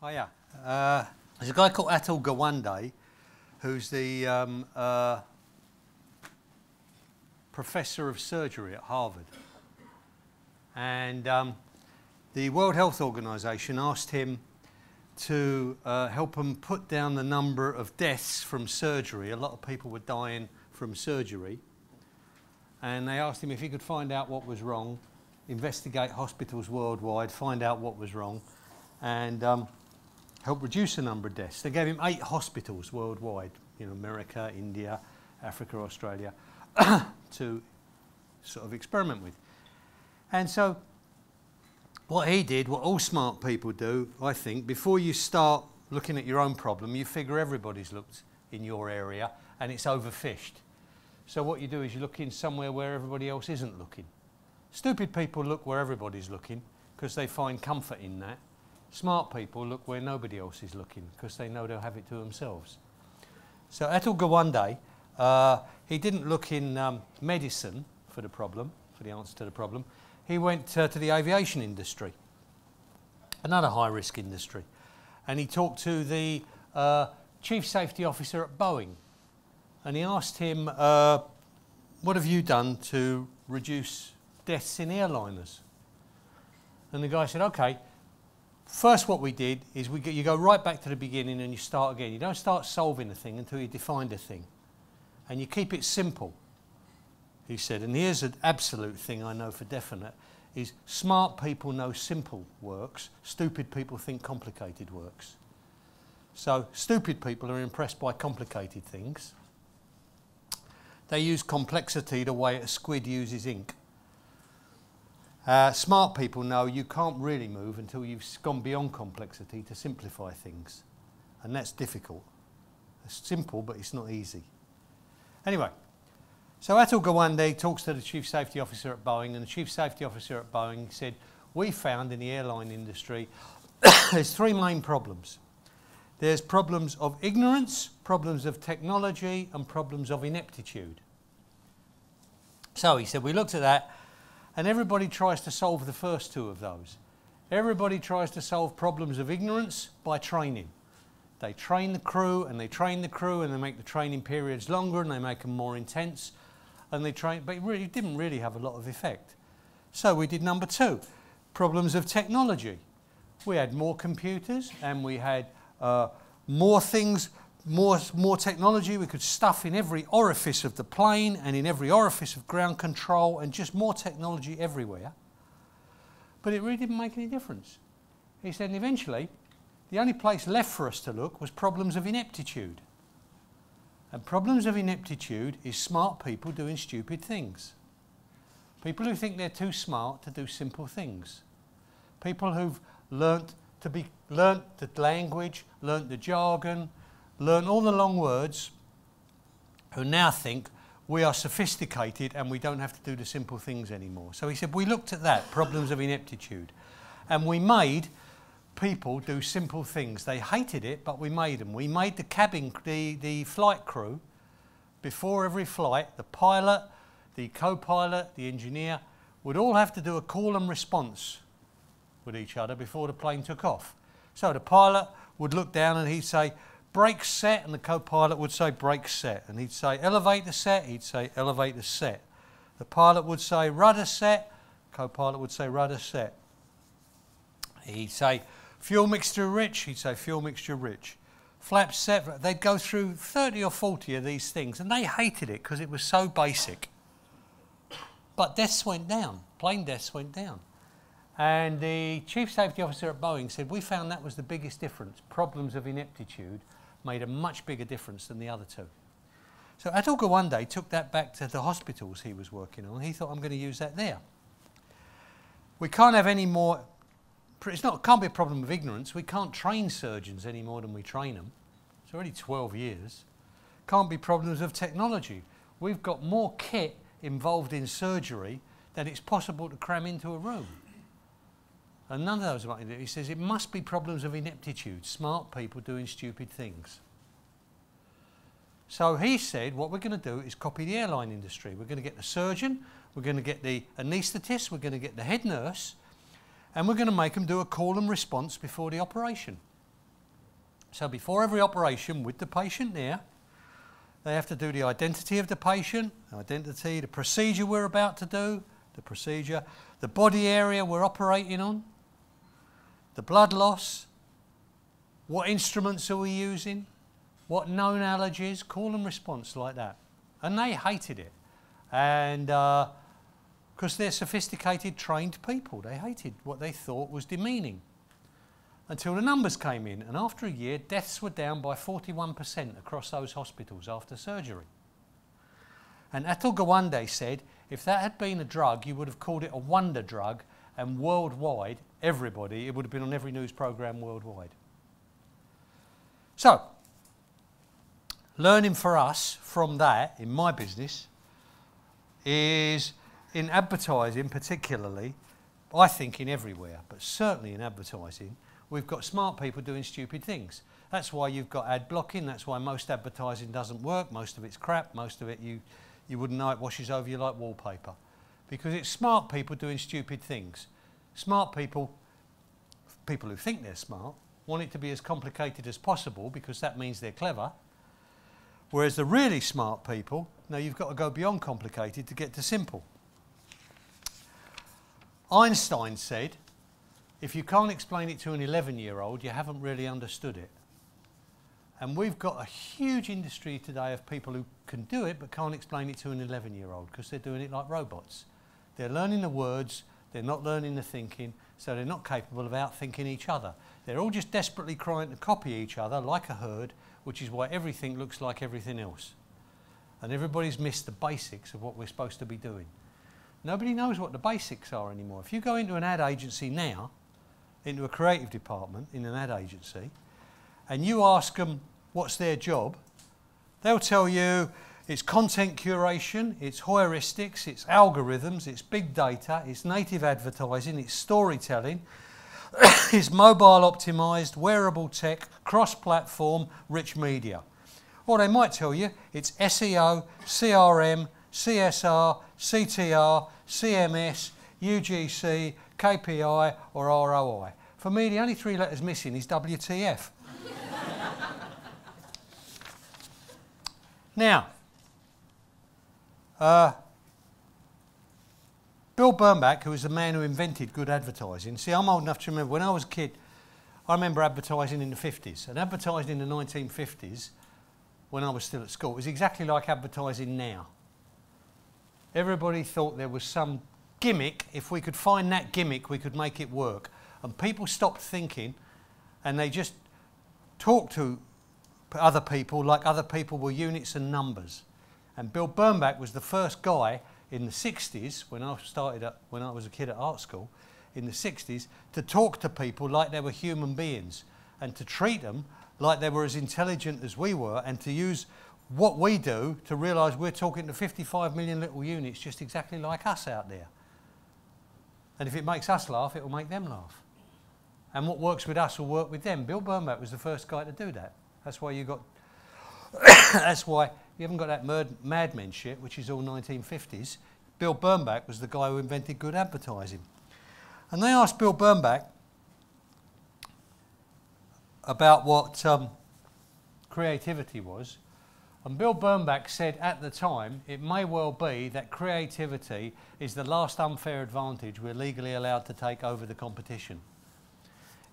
Oh yeah. There's a guy called Atul Gawande, who's the professor of surgery at Harvard. And the World Health Organization asked him to help them put down the number of deaths from surgery. A lot of people were dying from surgery. And they asked him if he could find out what was wrong, investigate hospitals worldwide, find out what was wrong, and help reduce the number of deaths. They gave him 8 hospitals worldwide, you know, America, India, Africa, Australia, to sort of experiment with. And so what he did, what all smart people do, I think, before you start looking at your own problem, you figure everybody's looked in your area and it's overfished. So what you do is you look in somewhere where everybody else isn't looking. Stupid people look where everybody's looking because they find comfort in that. Smart people look where nobody else is looking because they know they'll have it to themselves. So Atul Gawande, he didn't look in medicine for the problem, for the answer to the problem. He went to the aviation industry, another high-risk industry, and he talked to the chief safety officer at Boeing, and he asked him, what have you done to reduce deaths in airliners? And the guy said, okay, first what we did is you go right back to the beginning and you start again. You don't start solving a thing until you define a thing. And you keep it simple, he said. And here's an absolute thing I know for definite, is smart people know simple works, stupid people think complicated works. So stupid people are impressed by complicated things. They use complexity the way a squid uses ink. Smart people know you can't really move until you've gone beyond complexity to simplify things. And that's difficult. It's simple, but it's not easy. Anyway, so Atul Gawande talks to the chief safety officer at Boeing, and the chief safety officer at Boeing said, we found in the airline industry there's 3 main problems. There's problems of ignorance, problems of technology, and problems of ineptitude. So he said, we looked at that, and everybody tries to solve the first 2 of those. Everybody tries to solve problems of ignorance by training. They train the crew, and they train the crew, and they make the training periods longer, and they make them more intense, and they train, but it didn't really have a lot of effect. So we did number 2, problems of technology. We had more computers, and we had more things, more technology. We could stuff in every orifice of the plane and in every orifice of ground control, and just more technology everywhere. But it really didn't make any difference. He said, and eventually, the only place left for us to look was problems of ineptitude. And problems of ineptitude is smart people doing stupid things. People who think they're too smart to do simple things. People who've learnt the language, learnt the jargon, learnt all the long words, who now think we are sophisticated and we don't have to do the simple things anymore. So he said, we looked at that, problems of ineptitude, and we made people do simple things. They hated it, but we made them. We made the flight crew, before every flight, the pilot, the co-pilot, the engineer, would all have to do a call and response with each other before the plane took off. So the pilot would look down and he'd say, brakes set, and the co-pilot would say, brakes set. And he'd say, elevator set, he'd say, elevator set. The pilot would say, rudder set, co-pilot would say, rudder set. He'd say, fuel mixture rich, he'd say, fuel mixture rich. Flaps set, they'd go through 30 or 40 of these things, and they hated it because it was so basic. But deaths went down, plane deaths went down. And the chief safety officer at Boeing said, we found that was the biggest difference. Problems of ineptitude made a much bigger difference than the other 2. So Atul Gawande took that back to the hospitals he was working on. He thought, I'm going to use that there. We can't have any more, it can't be a problem of ignorance. We can't train surgeons any more than we train them. It's already 12 years. Can't be problems of technology. We've got more kit involved in surgery than it's possible to cram into a room. And none of those are. He says it must be problems of ineptitude, smart people doing stupid things. So he said, what we're going to do is copy the airline industry. We're going to get the surgeon, we're going to get the anaesthetist, we're going to get the head nurse, and we're going to make them do a call and response before the operation. So before every operation with the patient there, they have to do the identity of the patient, the procedure we're about to do, the body area we're operating on, the blood loss, what instruments are we using, what known allergies, call and response like that. And they hated it. And because they're sophisticated, trained people, they hated what they thought was demeaning. Until the numbers came in, and after a year, deaths were down by 41% across those hospitals after surgery. And Atul Gawande said, if that had been a drug, you would have called it a wonder drug, and worldwide, everybody, it would have been on every news program worldwide. So, learning for us from that, in my business, is in advertising particularly, I think in everywhere, but certainly in advertising, we've got smart people doing stupid things. That's why you've got ad blocking, that's why most advertising doesn't work, most of it's crap, most of it you wouldn't know, it washes over you like wallpaper. Because it's smart people doing stupid things. Smart people, people who think they're smart, want it to be as complicated as possible because that means they're clever. Whereas the really smart people, no, you've got to go beyond complicated to get to simple. Einstein said, if you can't explain it to an 11-year-old, you haven't really understood it. And we've got a huge industry today of people who can do it but can't explain it to an 11-year-old because they're doing it like robots. They're learning the words, they're not learning the thinking, so they're not capable of outthinking each other. They're all just desperately trying to copy each other like a herd, which is why everything looks like everything else. And everybody's missed the basics of what we're supposed to be doing. Nobody knows what the basics are anymore. If you go into an ad agency now, into a creative department in an ad agency, and you ask them what's their job, they'll tell you it's content curation, it's heuristics, it's algorithms, it's big data, it's native advertising, it's storytelling, it's mobile optimized, wearable tech, cross-platform, rich media. Or they might tell you it's SEO, CRM, CSR, CTR, CMS, UGC, KPI or ROI. For me, the only 3 letters missing is WTF. Now, Bill Bernbach, who was the man who invented good advertising. See, I'm old enough to remember when I was a kid, I remember advertising in the 50s. And advertising in the 1950s, when I was still at school, was exactly like advertising now. Everybody thought there was some gimmick. If we could find that gimmick, we could make it work. And people stopped thinking, and they just talked to other people like other people were units and numbers. And Bill Bernbach was the first guy in the 60s, when I was a kid at art school, in the 60s, to talk to people like they were human beings and to treat them like they were as intelligent as we were and to use what we do to realise we're talking to 55 million little units just exactly like us out there. And if it makes us laugh, it will make them laugh. And what works with us will work with them. Bill Bernbach was the first guy to do that. That's why you got... that's why you haven't got that Mad Men shit, which is all 1950s. Bill Bernbach was the guy who invented good advertising. And they asked Bill Bernbach about what creativity was. And Bill Bernbach said at the time, it may well be that creativity is the last unfair advantage we're legally allowed to take over the competition.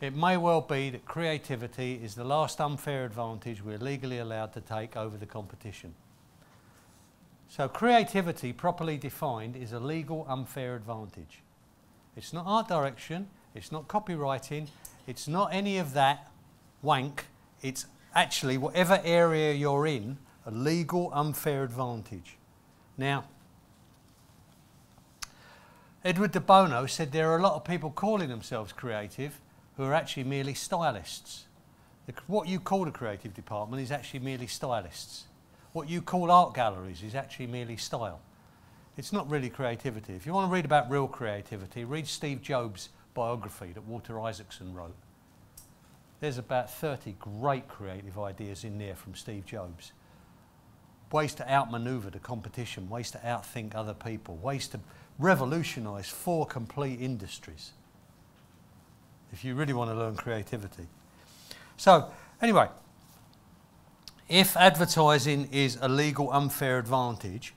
It may well be that creativity is the last unfair advantage we're legally allowed to take over the competition. So creativity, properly defined, is a legal unfair advantage. It's not art direction, it's not copywriting, it's not any of that wank. It's actually, whatever area you're in, a legal unfair advantage. Now, Edward de Bono said there are a lot of people calling themselves creative who are actually merely stylists. What you call a creative department is actually merely stylists. What you call art galleries is actually merely style. It's not really creativity. If you want to read about real creativity, read Steve Jobs' biography that Walter Isaacson wrote. There's about 30 great creative ideas in there from Steve Jobs. Ways to outmaneuver the competition, ways to outthink other people, ways to revolutionise 4 complete industries. If you really want to learn creativity. So, Anyway, if advertising is a legal unfair advantage,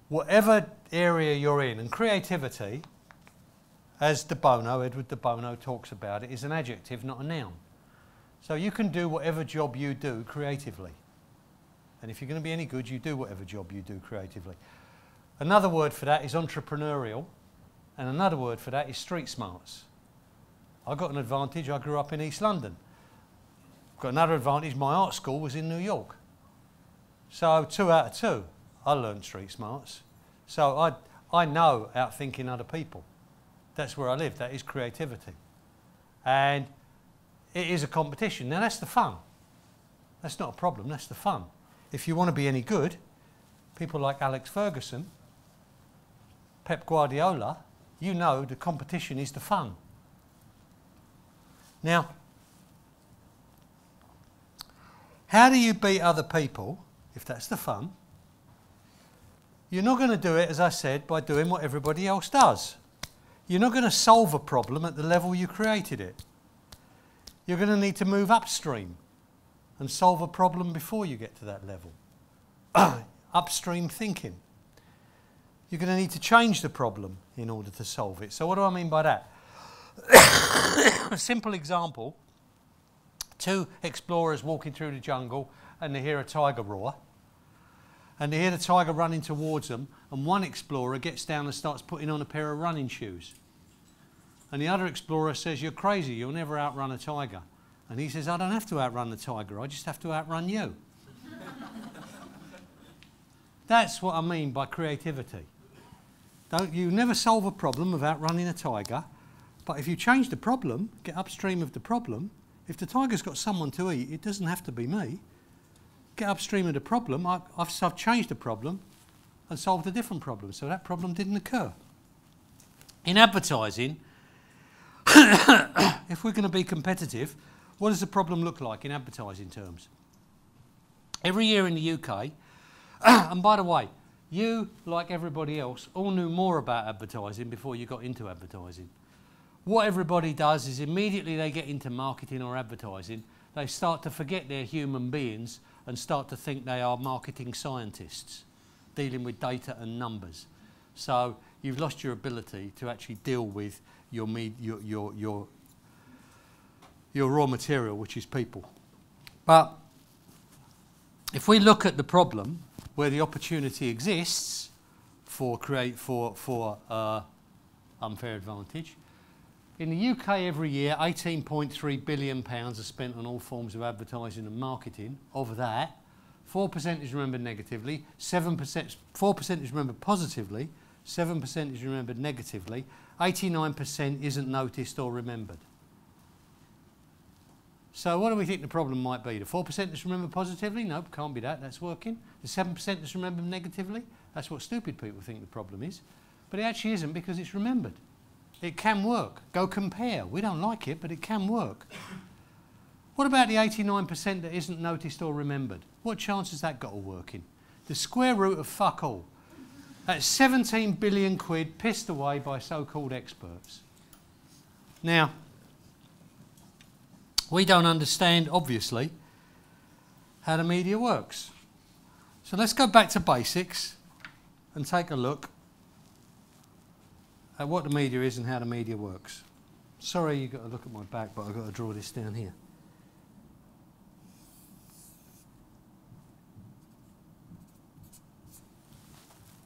whatever area you're in, and creativity, as Edward de Bono talks about it, is an adjective, not a noun. So you can do whatever job you do creatively. And if you're going to be any good, you do whatever job you do creatively. Another word for that is entrepreneurial, and another word for that is street smarts. I got an advantage, I grew up in East London. Got another advantage, my art school was in New York. So 2 out of 2, I learned street smarts. So I know outthinking other people. That's where I live, that is creativity. And it is a competition. Now that's the fun. That's not a problem, that's the fun. If you want to be any good, people like Alex Ferguson, Pep Guardiola, you know the competition is the fun. Now, how do you beat other people, if that's the fun? You're not going to do it, as I said, by doing what everybody else does. You're not going to solve a problem at the level you created it. You're going to need to move upstream and solve a problem before you get to that level. Upstream thinking. You're going to need to change the problem in order to solve it. So what do I mean by that? A simple example. 2 explorers walking through the jungle and they hear a tiger roar. And they hear the tiger running towards them, and one explorer gets down and starts putting on a pair of running shoes. And the other explorer says, "You're crazy, you'll never outrun a tiger." And he says, "I don't have to outrun the tiger, I just have to outrun you." That's what I mean by creativity. You never solve a problem without running a tiger, but if you change the problem, get upstream of the problem, if the tiger's got someone to eat, it doesn't have to be me. Get upstream of the problem, I've changed the problem and solved a different problem, so that problem didn't occur. In advertising, if we're going to be competitive, what does the problem look like in advertising terms? Every year in the UK, and by the way, you, like everybody else, all knew more about advertising before you got into advertising. What everybody does is immediately they get into marketing or advertising, they start to forget they're human beings and start to think they are marketing scientists dealing with data and numbers. So you've lost your ability to actually deal with your raw material, which is people. But if we look at the problem where the opportunity exists for unfair advantage, in the UK every year, £18.3 billion are spent on all forms of advertising and marketing. Of that, 4% is remembered negatively, 4% is remembered positively, 7% is remembered negatively, 89% isn't noticed or remembered. So what do we think the problem might be? The 4% is remembered positively? Nope, can't be that, that's working. The 7% is remembered negatively? That's what stupid people think the problem is. But it actually isn't, because it's remembered. It can work. Go compare. We don't like it, but it can work. What about the 89% that isn't noticed or remembered? What chance has that got of working? The square root of fuck all. That's 17 billion quid pissed away by so-called experts. Now, we don't understand, obviously, how the media works. So let's go back to basics and take a look at what the media is and how the media works. Sorry you've got to look at my back, but I've got to draw this down here.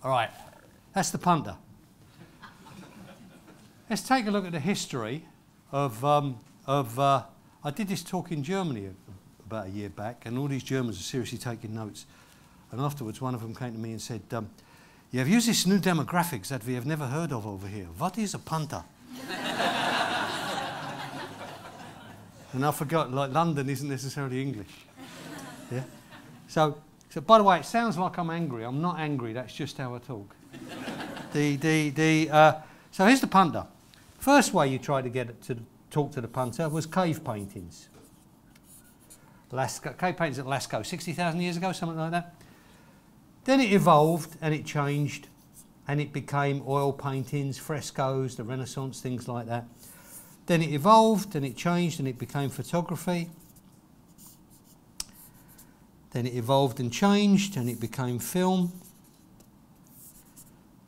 All right, that's the punter. Let's take a look at the history of I did this talk in Germany about a year back, and all these Germans are seriously taking notes. And afterwards, one of them came to me and said, "You have used this new demographics that we have never heard of over here. What is a punter?" And I forgot, like, London isn't necessarily English. Yeah. So by the way, it sounds like I'm angry. I'm not angry. That's just how I talk. So here's the punter. First way you try to get it to talk to the punter was cave paintings. Cave paintings at Lascaux, 60,000 years ago, something like that. Then it evolved and it changed and it became oil paintings, frescoes, the Renaissance, things like that. Then it evolved and it changed and it became photography. Then it evolved and changed and it became film.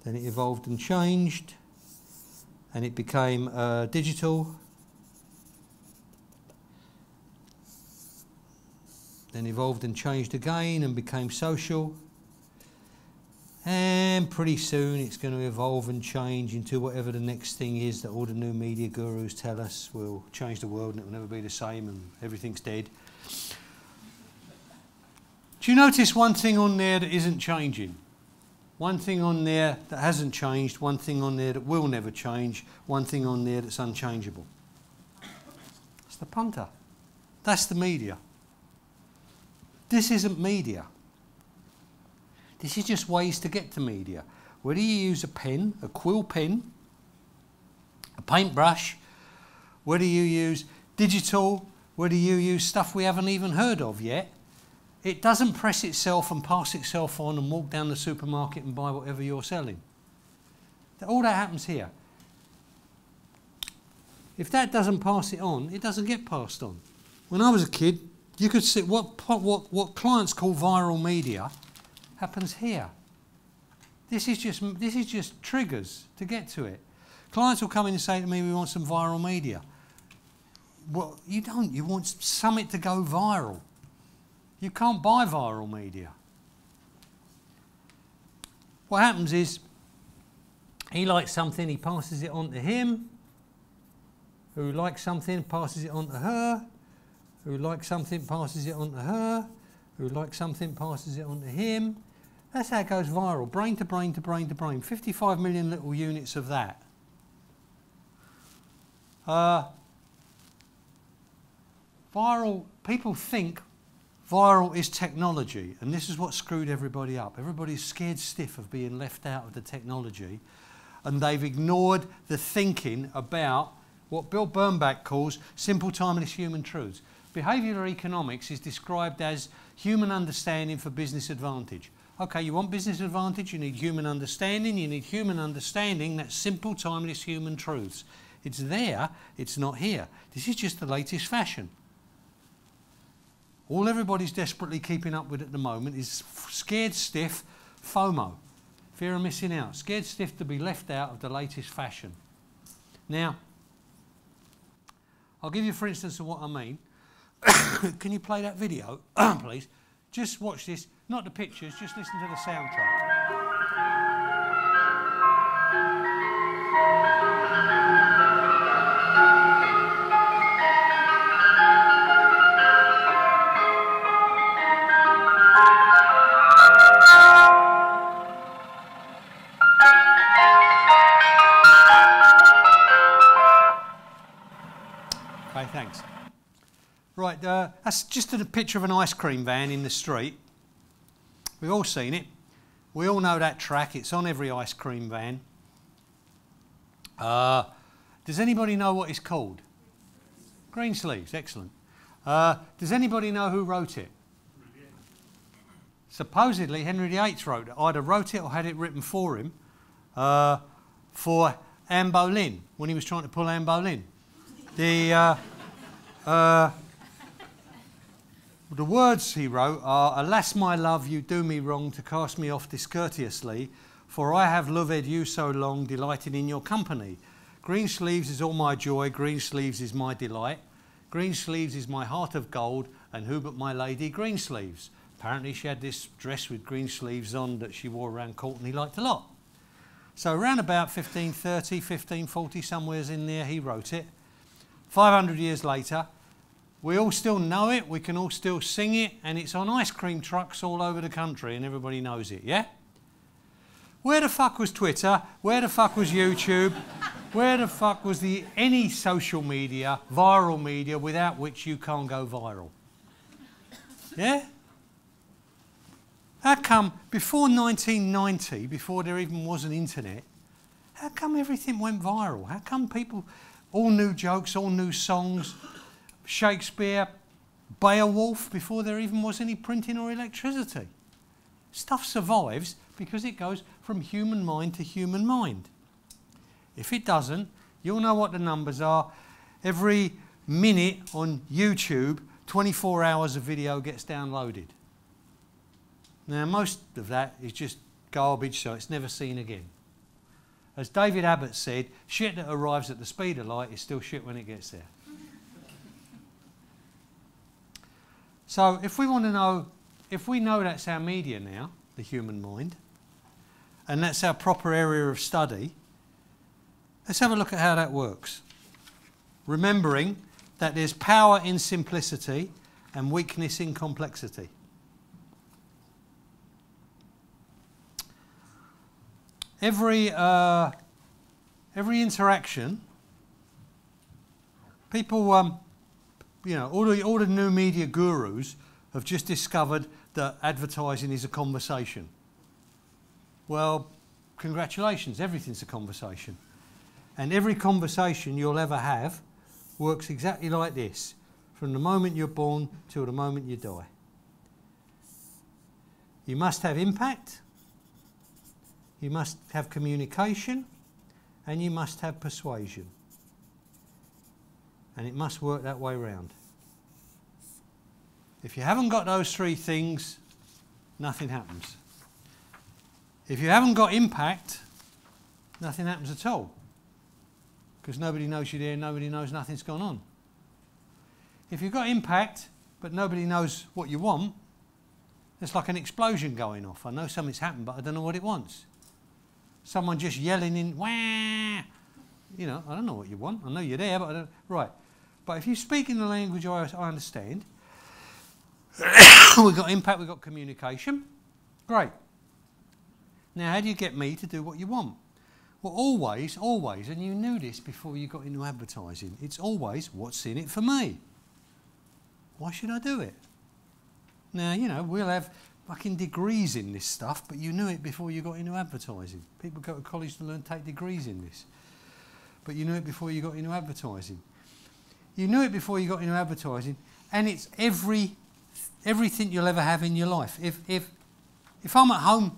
Then it evolved and changed and it became digital. Then evolved and changed again and became social. And pretty soon it's going to evolve and change into whatever the next thing is that all the new media gurus tell us will change the world and it will never be the same and everything's dead. Do you notice one thing on there that isn't changing? One thing on there that hasn't changed, one thing on there that will never change, one thing on there that's unchangeable. It's the punter. That's the media. This isn't media. This is just ways to get to media. Whether you use a pen, a quill pen, a paintbrush, whether you use digital, whether you use stuff we haven't even heard of yet, it doesn't press itself and pass itself on and walk down the supermarket and buy whatever you're selling. All that happens here. If that doesn't pass it on, it doesn't get passed on. When I was a kid, you could see what clients call viral media happens here. This is just triggers to get to it. Clients will come in and say to me, we want some viral media. Well, you don't. You want something to go viral. You can't buy viral media. What happens is, he likes something, he passes it on to him, who likes something, passes it on to her, who likes something, passes it on to her, who likes something, passes it on to him. That's how it goes viral, brain to brain to brain to brain. 55 million little units of that. Viral, people think viral is technology, and this is what screwed everybody up. Everybody's scared stiff of being left out of the technology, and they've ignored the thinking about what Bill Bernbach calls simple, timeless human truths. Behavioural economics is described as human understanding for business advantage. Okay, you want business advantage, you need human understanding. You need human understanding, that's simple, timeless human truths. It's there, it's not here. This is just the latest fashion. All everybody's desperately keeping up with at the moment is scared stiff FOMO, fear of missing out. Scared stiff to be left out of the latest fashion. Now, I'll give you for instance of what I mean. Can you play that video, please? Just watch this, not the pictures, just listen to the soundtrack. Okay, thanks. Right, that's just a picture of an ice cream van in the street. We've all seen it. We all know that track. It's on every ice cream van. Does anybody know what it's called? Greensleeves, excellent. Does anybody know who wrote it? Supposedly Henry VIII wrote it. Either wrote it or had it written for him for Anne Boleyn, when he was trying to pull Anne Boleyn. The words he wrote are, "Alas, my love, you do me wrong to cast me off discourteously, for I have loved you so long, delighting in your company. Greensleeves is all my joy, Greensleeves is my delight. Greensleeves is my heart of gold, and who but my lady Greensleeves?" Apparently she had this dress with green sleeves on that she wore around court and he liked a lot. So around about 1530, 1540, somewheres in there, he wrote it. 500 years later, we all still know it, we can all still sing it, and it's on ice cream trucks all over the country and everybody knows it, yeah? Where the fuck was Twitter? Where the fuck was YouTube? Where the fuck was any social media, viral media, without which you can't go viral? Yeah? How come before 1990, before there even was an internet, how come everything went viral? How come people, all new jokes, all new songs, Shakespeare, Beowulf, before there even was any printing or electricity? Stuff survives because it goes from human mind to human mind. If it doesn't, you'll know what the numbers are. Every minute on YouTube, 24 hours of video gets downloaded. Now, most of that is just garbage, so it's never seen again. As David Abbott said, shit that arrives at the speed of light is still shit when it gets there. So if we want to know, if we know that's our media now, the human mind, and that's our proper area of study, let's have a look at how that works. Remembering that there's power in simplicity and weakness in complexity. Every interaction, people, you know, all the new media gurus have just discovered that advertising is a conversation. Well, congratulations, everything's a conversation. And every conversation you'll ever have works exactly like this, from the moment you're born till the moment you die. You must have impact, you must have communication, and you must have persuasion. And it must work that way round. If you haven't got those three things, nothing happens. If you haven't got impact, nothing happens at all. Because nobody knows you're there, nobody knows nothing's gone on. If you've got impact, but nobody knows what you want, it's like an explosion going off. I know something's happened, but I don't know what it wants. Someone just yelling in, wah! You know, I don't know what you want. I know you're there, but I don't... Right. But if you speak in the language I understand, we've got impact, we've got communication. Great. Now, how do you get me to do what you want? Well, always, and you knew this before you got into advertising, it's always, what's in it for me? Why should I do it? Now, you know, we'll have fucking degrees in this stuff, but you knew it before you got into advertising. People go to college to learn, take degrees in this. But you knew it before you got into advertising. You knew it before you got into advertising, and it's everything you'll ever have in your life. If I'm at home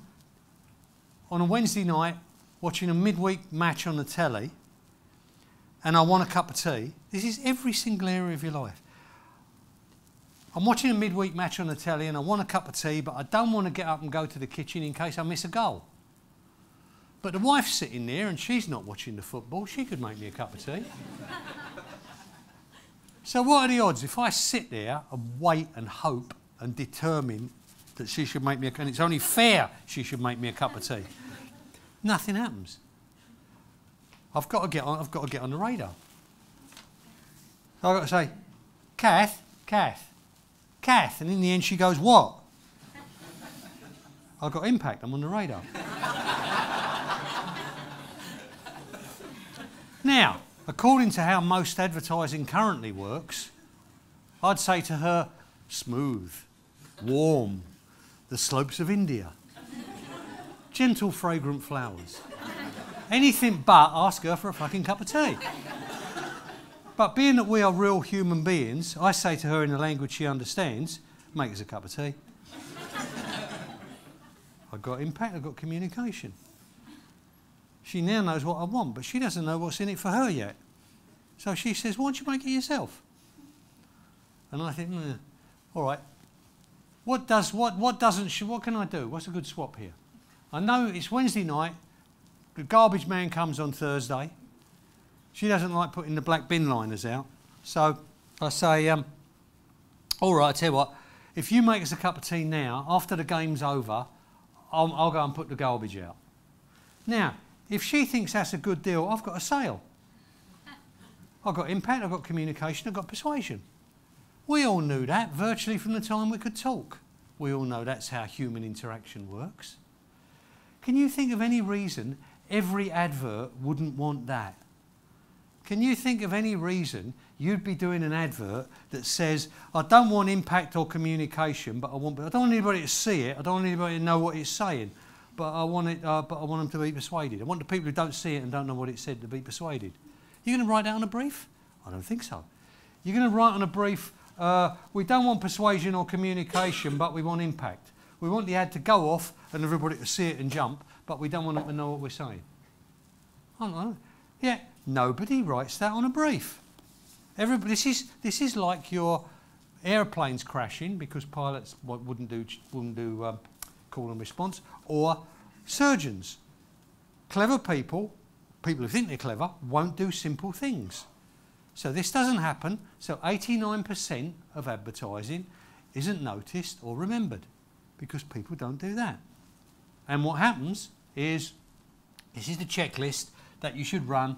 on a Wednesday night watching a midweek match on the telly and I want a cup of tea, this is every single area of your life. I'm watching a midweek match on the telly and I want a cup of tea, but I don't want to get up and go to the kitchen in case I miss a goal. But the wife's sitting there and she's not watching the football. She could make me a cup of tea. So what are the odds? If I sit there and wait and hope and determine that she should make me and it's only fair she should make me a cup of tea, nothing happens. I've got to get on the radar. So I've got to say, Kath, and in the end she goes, what? I've got impact, I'm on the radar. Now, according to how most advertising currently works, I'd say to her, smooth, warm, the slopes of India, gentle fragrant flowers. Anything but ask her for a fucking cup of tea. But being that we are real human beings, I say to her in the language she understands, make us a cup of tea. I've got impact, I've got communication. She now knows what I want, but she doesn't know what's in it for her yet. So she says, why don't you make it yourself? And I think, all right. What can I do? What's a good swap here? I know it's Wednesday night, the garbage man comes on Thursday. She doesn't like putting the black bin liners out. So I say, all right, I tell you what, if you make us a cup of tea now, after the game's over, I'll go and put the garbage out. Now, if she thinks that's a good deal, I've got a sale. I've got impact, I've got communication, I've got persuasion. We all knew that virtually from the time we could talk. We all know that's how human interaction works. Can you think of any reason every advert wouldn't want that? Can you think of any reason you'd be doing an advert that says, I don't want impact or communication, but I don't want anybody to see it, I don't want anybody to know what it's saying, but I want them to be persuaded. I want the people who don't see it and don't know what it said to be persuaded. You're going to write that on a brief? I don't think so. You're going to write on a brief, we don't want persuasion or communication, but we want impact. We want the ad to go off and everybody to see it and jump, but we don't want them to know what we're saying. I don't know. Yeah, nobody writes that on a brief. This is like your airplanes crashing because pilots wouldn't do call and response, or surgeons. Clever people, people who think they're clever, won't do simple things. So this doesn't happen. So 89% of advertising isn't noticed or remembered because people don't do that. And what happens is, this is the checklist that you should run.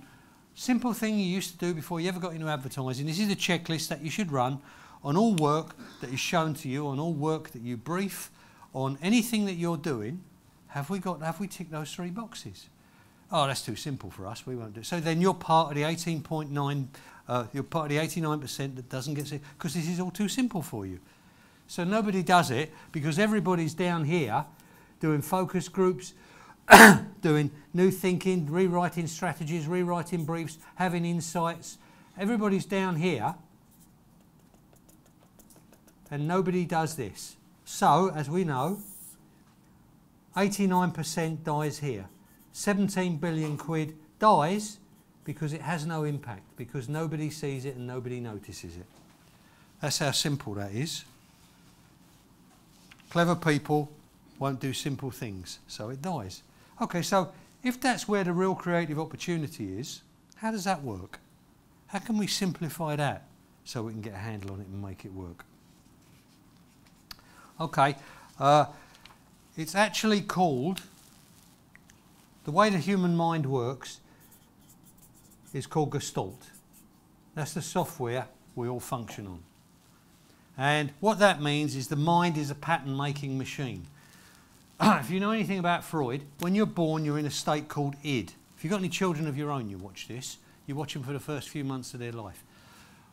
Simple thing you used to do before you ever got into advertising. This is the checklist that you should run on all work that is shown to you, on all work that you brief, on anything that you're doing. Have we ticked those 3 boxes? Oh, that's too simple for us, we won't do it. So then you're part of the 18.9, you're part of the 89% that doesn't get it, because this is all too simple for you. So nobody does it because everybody's down here doing focus groups, doing new thinking, rewriting strategies, rewriting briefs, having insights. Everybody's down here and nobody does this. So, as we know, 89% dies here. 17 billion quid dies because it has no impact, because nobody sees it and nobody notices it. That's how simple that is. Clever people won't do simple things, so it dies. Okay, so if that's where the real creative opportunity is, how does that work? How can we simplify that so we can get a handle on it and make it work? Okay, it's actually called, the way the human mind works is called Gestalt. That's the software we all function on. And what that means is the mind is a pattern-making machine. If you know anything about Freud, when you're born, you're in a state called id. If you've got any children of your own, you watch this. You watch them for the first few months of their life.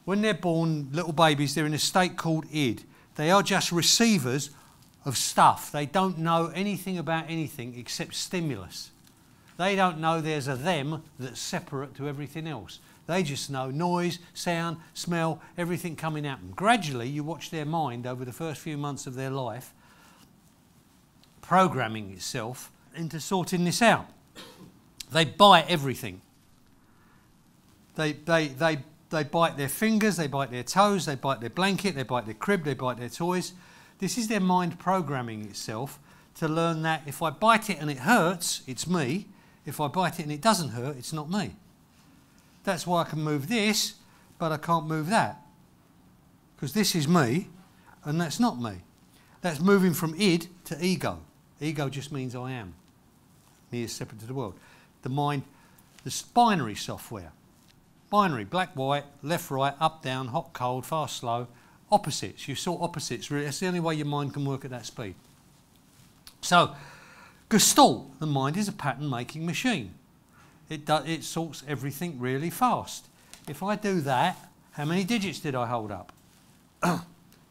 When they're born, little babies, they're in a state called id. They are just receivers of stuff. They don't know anything about anything except stimulus. They don't know there's a them that's separate to everything else. They just know noise, sound, smell, everything coming at them. Gradually, you watch their mind over the first few months of their life programming itself into sorting this out. They bite everything. They bite their fingers, they bite their toes, they bite their blanket, they bite their crib, they bite their toys. This is their mind programming itself to learn that if I bite it and it hurts, it's me. If I bite it and it doesn't hurt, it's not me. That's why I can move this, but I can't move that. Because this is me, and that's not me. That's moving from id to ego. Ego just means I am. Me is separate to the world. The mind, the binary software. Binary, black, white, left, right, up, down, hot, cold, fast, slow. Opposites. You sort opposites, really. That's the only way your mind can work at that speed. So, Gestalt, the mind is a pattern-making machine. It sorts everything really fast. If I do that, how many digits did I hold up?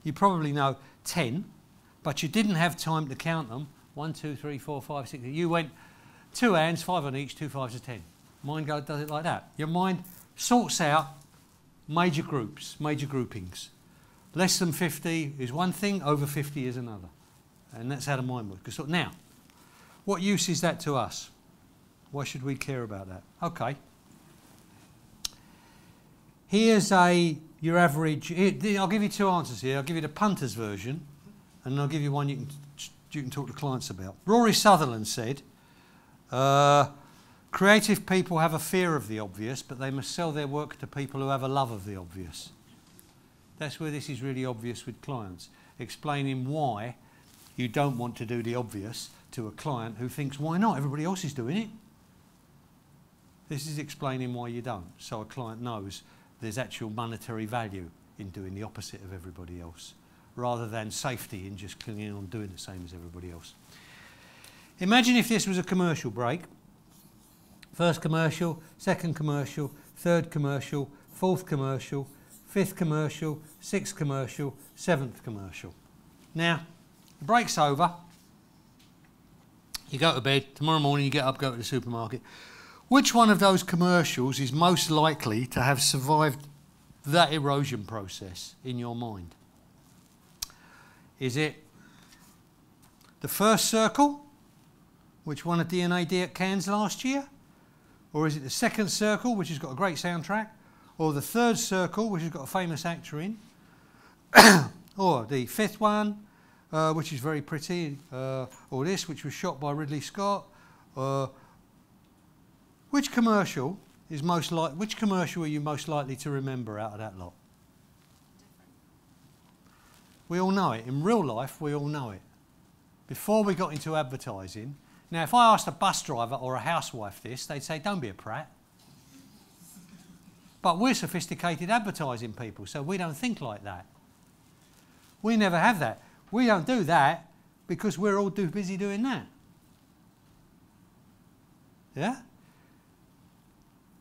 You probably know 10, but you didn't have time to count them. 1, 2, 3, 4, 5, 6. You went 2 hands, 5 on each, 2 5s are 10. Mind does it like that. Your mind sorts out major groups, major groupings. Less than 50 is one thing, over 50 is another. And that's how the mind works. So now, what use is that to us? Why should we care about that? Okay. Here's your average. I'll give you 2 answers here. I'll give you the punter's version, and I'll give you one you can talk to clients about. Rory Sutherland said, creative people have a fear of the obvious, but they must sell their work to people who have a love of the obvious. That's where this is really obvious with clients, explaining why you don't want to do the obvious to a client who thinks, why not? Everybody else is doing it. This is explaining why you don't, so a client knows there's actual monetary value in doing the opposite of everybody else, rather than safety in just clinging on doing the same as everybody else. Imagine if this was a commercial break. First commercial, second commercial, third commercial, fourth commercial, fifth commercial, sixth commercial, seventh commercial. Now, the break's over. You go to bed. Tomorrow morning you get up, go to the supermarket. Which one of those commercials is most likely to have survived that erosion process in your mind? Is it the first circle, which won a DNA at Cannes last year? Or is it the second circle, which has got a great soundtrack? Or the third circle, which has got a famous actor in? Or the fifth one? which is very pretty, or this, which was shot by Ridley Scott. Which commercial is which commercial are you most likely to remember out of that lot? We all know it. In real life, we all know it. Before we got into advertising, now if I asked a bus driver or a housewife this, they'd say, don't be a prat. But we're sophisticated advertising people, so we don't think like that. We never have that. We don't do that because we're all too busy doing that. Yeah?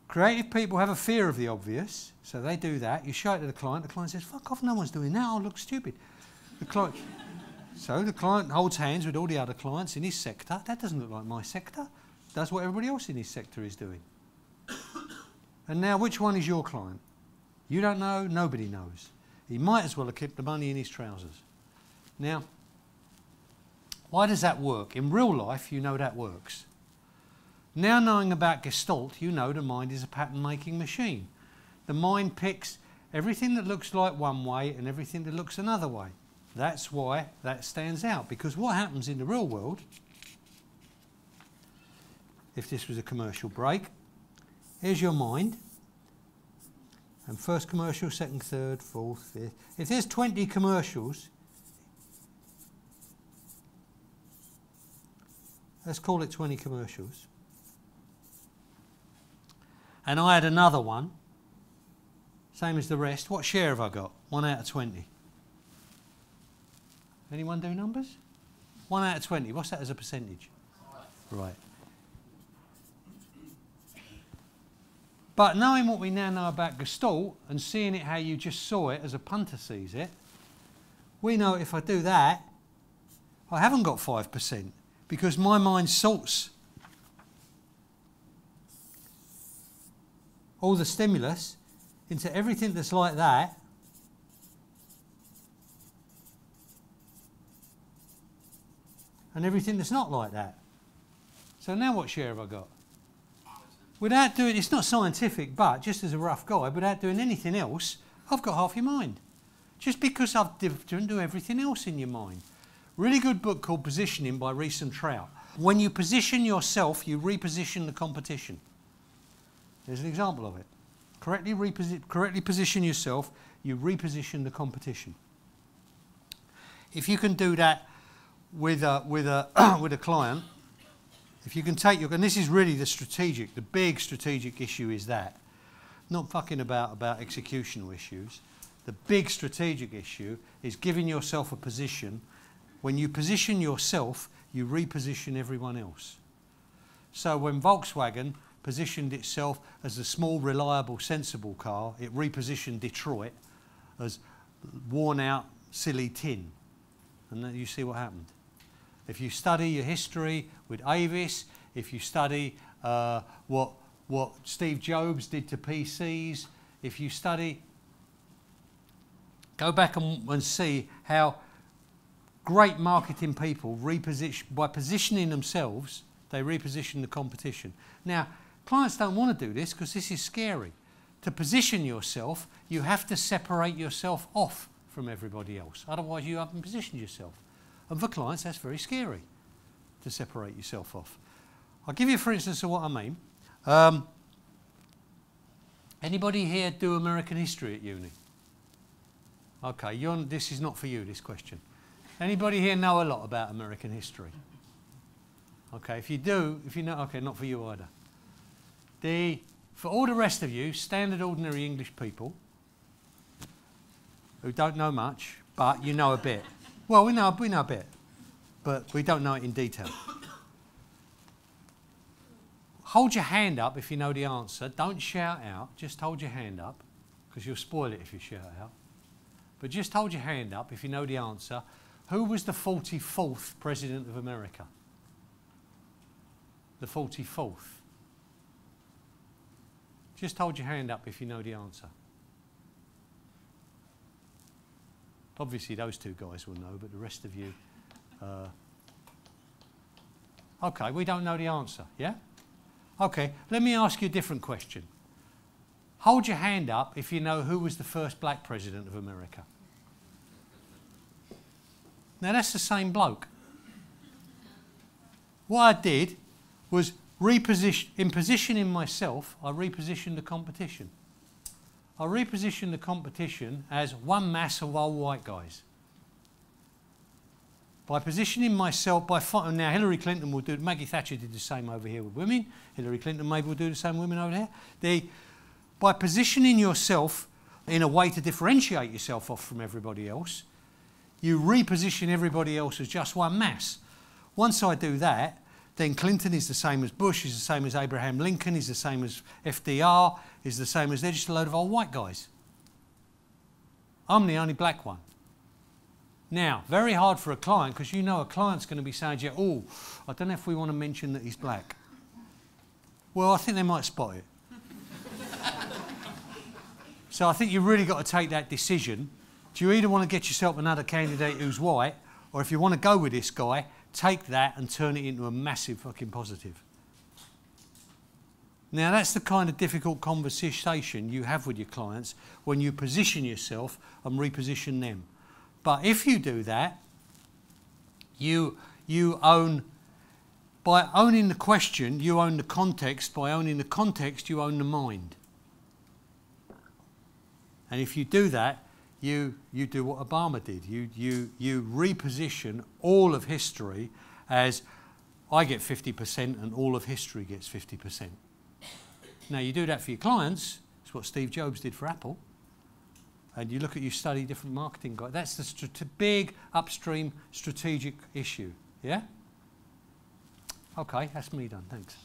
Creative people have a fear of the obvious, so they do that. You show it to the client says, fuck off, no one's doing that, I'll look stupid. So the client holds hands with all the other clients in his sector. That doesn't look like my sector. That's what everybody else in his sector is doing. And now, which one is your client? You don't know, nobody knows. He might as well have kept the money in his trousers. Now, why does that work? In real life, you know that works. Now knowing about Gestalt, you know the mind is a pattern-making machine. The mind picks everything that looks like one way and everything that looks another way. That's why that stands out, because what happens in the real world, if this was a commercial break, here's your mind, and first commercial, second, third, fourth, fifth. If there's 20 commercials, let's call it 20 commercials. And I had another one, same as the rest. What share have I got? 1 out of 20. Anyone do numbers? 1 out of 20. What's that as a percentage? Right. But knowing what we now know about Gestalt and seeing it how you just saw it as a punter sees it, we know if I do that, I haven't got 5% because my mind sorts all the stimulus into everything that's like that and everything that's not like that. So now what share have I got? Without doing, it's not scientific, but just as a rough guide, without doing anything else, I've got half your mind. Just because I've didn't do everything else in your mind. Really good book called Positioning by Rees and Trout. When you position yourself, you reposition the competition. There's an example of it. Correctly position yourself, you reposition the competition. If you can do that with a client, if you can take your, and this is really the big strategic issue is that, not fucking about executional issues. The big strategic issue is giving yourself a position. When you position yourself, you reposition everyone else. So when Volkswagen positioned itself as a small, reliable, sensible car, it repositioned Detroit as worn out, silly tin. And then you see what happened. If you study your history with Avis, if you study what Steve Jobs did to PCs, if you study, go back and see how great marketing people by positioning themselves, they reposition the competition. Now, clients don't want to do this because this is scary. To position yourself, you have to separate yourself off from everybody else. Otherwise, you haven't positioned yourself. And for clients, that's very scary, to separate yourself off. I'll give you, for instance, of what I mean. Anybody here do American history at uni? Okay, this is not for you, this question. Anybody here know a lot about American history? Okay, if you do, if you know, okay, not for you either. For all the rest of you, standard ordinary English people, who don't know much, but you know a bit. Well, we know a bit, but we don't know it in detail. Hold your hand up if you know the answer. Don't shout out, just hold your hand up, because you'll spoil it if you shout out. But just hold your hand up if you know the answer. Who was the 44th President of America? The 44th. Just hold your hand up if you know the answer. Obviously those two guys will know, but the rest of you... Okay, we don't know the answer, yeah? Okay, let me ask you a different question. Hold your hand up if you know who was the first black president of America. Now that's the same bloke. What I did was in positioning myself, I repositioned the competition. I repositioned the competition as one mass of old white guys. By positioning myself, now Hillary Clinton will do, Maggie Thatcher did the same over here with women, Hillary Clinton maybe will do the same with women over there. By positioning yourself in a way to differentiate yourself off from everybody else, you reposition everybody else as just one mass. Once I do that, then Clinton is the same as Bush, is the same as Abraham Lincoln, is the same as FDR, is the same as they're just a load of old white guys. I'm the only black one. Now, very hard for a client, because you know a client's going to be saying to you, oh, I don't know if we want to mention that he's black. Well, I think they might spot it. So I think you've really got to take that decision. Do you either want to get yourself another candidate who's white, or if you want to go with this guy, take that and turn it into a massive fucking positive. Now, that's the kind of difficult conversation you have with your clients when you position yourself and reposition them. But if you do that, you own, by owning the question, you own the context. By owning the context, you own the mind. And if you do that, you do what Obama did. You reposition all of history as I get 50% and all of history gets 50%. Now, you do that for your clients. It's what Steve Jobs did for Apple. And you study different marketing guys. That's the big upstream strategic issue. Yeah? Okay, that's me done. Thanks.